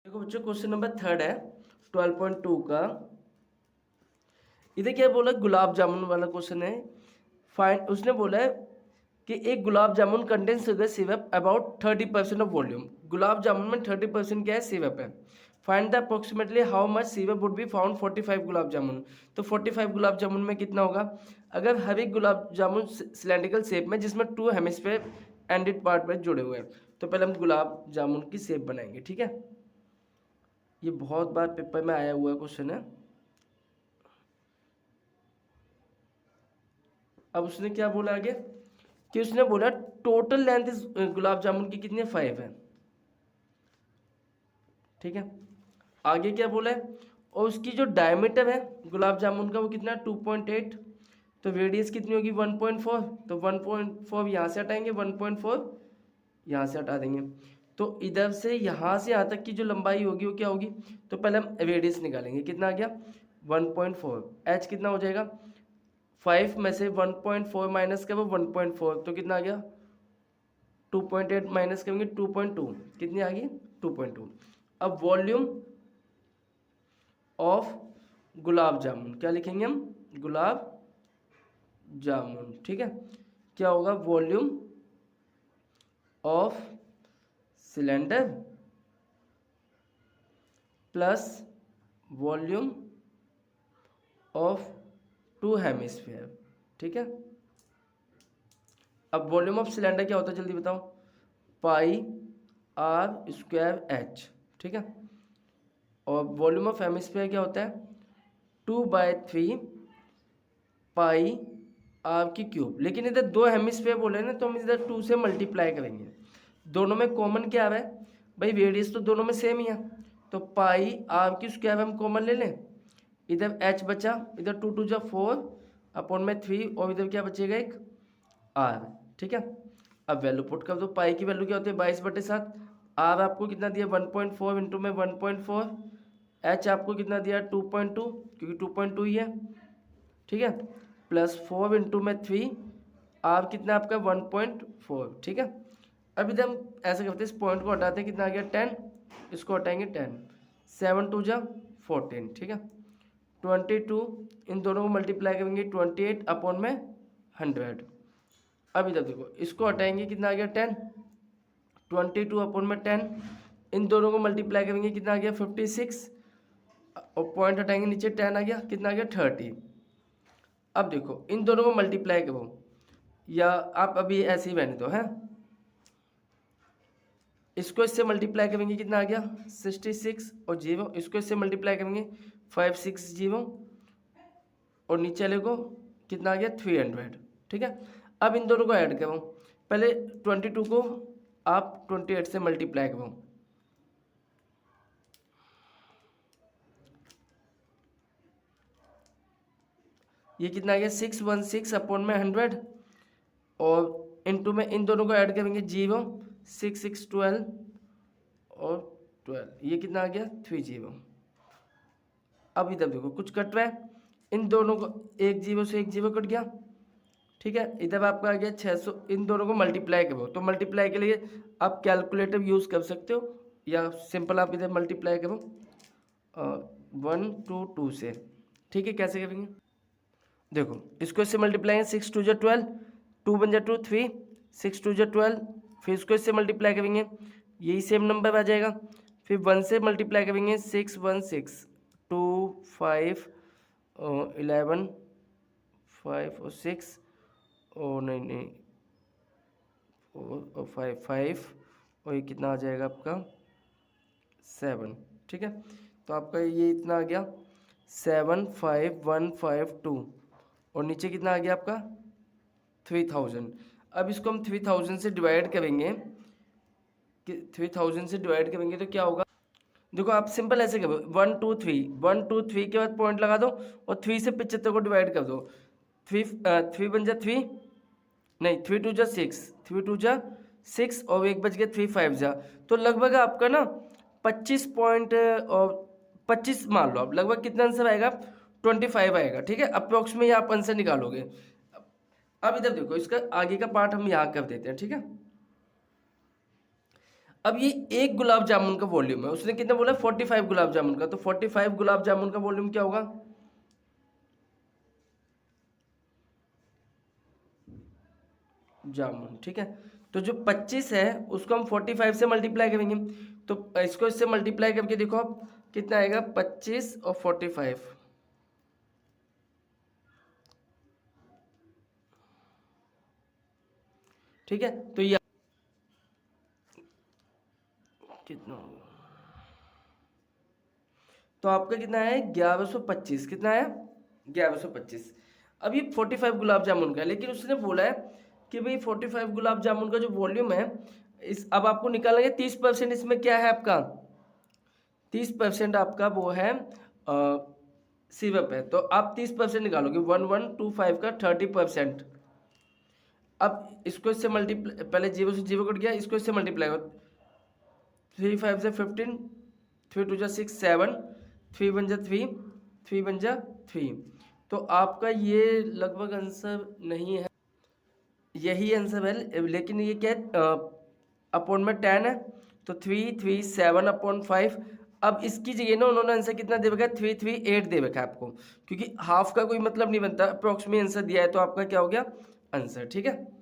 देखो बच्चों question number 3 है 12.2 का। इधर क्या बोला, गुलाब जामुन वाला क्वेश्चन है। फाइंड, उसने बोला है कि एक gulab jamun contains sugar syrup about 30% of volume. Gulab jamun में 30% क्या है, सिरप है। Find the approximately how much syrup would be found 45 gulab jamun. तो 45 गुलाब जामुन में कितना होगा? अगर हर एक गुलाब जामुन सिलेंड्रिकल शेप में जिसमें 2 हेमिस्फीयर एंडेड पार्ट में जुड़े हुए हैं, तो पहले हम गुलाब जामुन की शेप बनाएंगे। ठीक है, ये बहुत बार पेपर में आया हुआ क्वेश्चन है। अब उसने क्या बोला आगे कि उसने बोला टोटल लेंथ इस गुलाब जामुन की कितनी है, 5 है। ठीक है, आगे क्या बोला है, और उसकी जो डायमीटर है गुलाब जामुन का वो कितना है, 2.8। तो रेडियस कितनी होगी, 1.4। तो 1.4 यहाँ से हटाएंगे, 1.4 यहाँ से हटा देंगे। तो इधर से यहाँ से यहाँ तक की जो लंबाई होगी वो क्या होगी? तो पहले हम रेडियस निकालेंगे, कितना आ गया, 1.4। एच कितना हो जाएगा, 5 में से 1.4 माइनस करो 1.4, तो कितना आ गया, 2.8 माइनस करेंगे 2.2, कितनी आ गई, 2.2। अब वॉल्यूम ऑफ गुलाब जामुन क्या लिखेंगे हम, गुलाब जामुन। ठीक है, क्या होगा, volume of cylinder plus volume of 2 hemisphere. ठीक है, अब वॉल्यूम ऑफ सिलेंडर क्या होता है जल्दी बताओ, पाई आर स्क्वायर एच। ठीक है, और वॉल्यूम ऑफ हेमिस्फीयर क्या होता है, 2/3 पाई आर की क्यूब। लेकिन इधर 2 हेमिस्फीयर बोले ना, तो हम इधर 2 से मल्टीप्लाई करेंगे। दोनों में कॉमन क्या है भाई, रेडियस तो दोनों में सेम ही है, तो पाई आर की स्क्वायर हम कॉमन ले लें। इधर एच बचा, इधर 2 2 4 अपॉन में 3, और इधर क्या बचेगा, एक आर। ठीक है, अब वैल्यू पुट कर दो। पाई की वैल्यू क्या होती है, 22/7। आर आपको कितना दिया, 1.4 इंटू में 1.4। एच आपको कितना दिया, 2.2, क्योंकि 2.2 ही है। ठीक है, प्लस 4 इंटू में 3, आर कितना आपका 1.4। ठीक है, अब इधर हम ऐसे करते हैं, इस पॉइंट को हटाते हैं, कितना आ गया 10, इसको हटाएंगे 10, 7 2 14। ठीक है, 22, इन दोनों को मल्टीप्लाई करेंगे 28 अपॉन में 100। अब इधर देखो, इसको हटाएंगे, कितना आ गया 10, 22 अपॉन में 10, इन दोनों को मल्टीप्लाई करेंगे, कितना आ गया 56, और पॉइंट हटाएंगे नीचे 10 आ गया, कितना आ गया 30। अब देखो इन दोनों को मल्टीप्लाई करो, या आप अभी ऐसे ही रहने दो है, इसको इससे मल्टीप्लाई करेंगे, कितना आ गया 66 और 0, इसको इससे मल्टीप्लाई करेंगे 560, और नीचे वाले को कितना आ गया 300। ठीक है, अब इन दोनों को ऐड करो, पहले 22 को आप 28 से मल्टीप्लाई करो, ये कितना आ गया 616 अपॉन में 100, और इनटू में इन दोनों को ऐड करेंगे 0, 6 6 12 और 12, ये कितना आ गया 30। अब इधर देखो कुछ कट रहा है, इन दोनों को एक 0 से एक 0 कट गया। ठीक है, इधर आपका आ गया 600, इन दोनों को मल्टीप्लाई करो, तो मल्टीप्लाई के लिए आप कैलकुलेटर यूज़ कर सकते हो, या सिंपल आप इधर मल्टीप्लाई करो 1 2 2 से। ठीक है, कैसे करेंगे, देखो इसको इससे मल्टीप्लाई है, 6 2 12, 2 बन जा 2 3, 6 2 12, फिर इसको इससे मल्टीप्लाई करेंगे, यही सेम नंबर आ जाएगा। फिर 1 से मल्टीप्लाई करेंगे, 6 1 6 2 5 11 5 और 6 और नहीं 4 और 5 5, और ये कितना आ जाएगा आपका 7। ठीक है, तो आपका ये इतना आ गया 75152, और नीचे कितना आ गया आपका 3000। अब इसको हम 3000 से डिवाइड करेंगे, कि 3000 से डिवाइड करेंगे तो क्या होगा, देखो आप सिंपल ऐसे करो, 1 2 3, 1 2 3 के बाद पॉइंट लगा दो, और 3 से 75 को डिवाइड कर दो, 3 बन जा 3, नहीं 3 2 जा 6, 3 2 जा 6, और एक बच गया 3 5 जा, तो लगभग आपका ना 25 पॉइंट और 25 मान लो आप, लगभग कितना आंसर आएगा 25 आएगा। ठीक है, अप्रोक्स में आप आंसर निकालोगे। अब इधर देखो, इसका आगे का पार्ट हम यहाँ कर देते हैं। ठीक है, अब ये एक गुलाब जामुन का वॉल्यूम है, उसने कितना बोला 45 गुलाब जामुन का, तो 45 गुलाब जामुन का वॉल्यूम क्या होगा, जामुन, ठीक है। तो जो 25 है उसको हम 45 से मल्टीप्लाई करेंगे, तो इसको इससे मल्टीप्लाई करके देखो आप कितना आएगा, 25 और 45, ठीक है। तो ये कितना होगा, तो आपका कितना है 1125, कितना है 1125। अब ये 45 गुलाब जामुन का है, लेकिन उसने बोला है कि भाई 45 गुलाब जामुन का जो वॉल्यूम है इस, अब आपको निकालना है 30%, इसमें क्या है आपका 30% आपका वो है सिरप है, तो आप 30% निकालोगे, 1125 का 30%। अब इसको इससे मल्टीप्लाई, पहले जीरो से जीरो कट गया, इसको इससे मल्टीप्लाई करो, 3 5 से 15, 3 2 जा 6 7, 3 1 जा 3, 3 1 जा 3, तो आपका ये लगभग आंसर नहीं है, यही आंसर है, लेकिन ये क्या है अपॉन में 10 है, तो 3 3 7 अपॉन 5। अब इसकी जगह ना उन्होंने आंसर कितना दे रखा है, 3 3 8 दे रखा है आपको, क्योंकि हाफ का कोई मतलब नहीं बनता, अप्रोक्सीमेट आंसर दिया है, तो आपका क्या हो गया आंसर, ठीक है।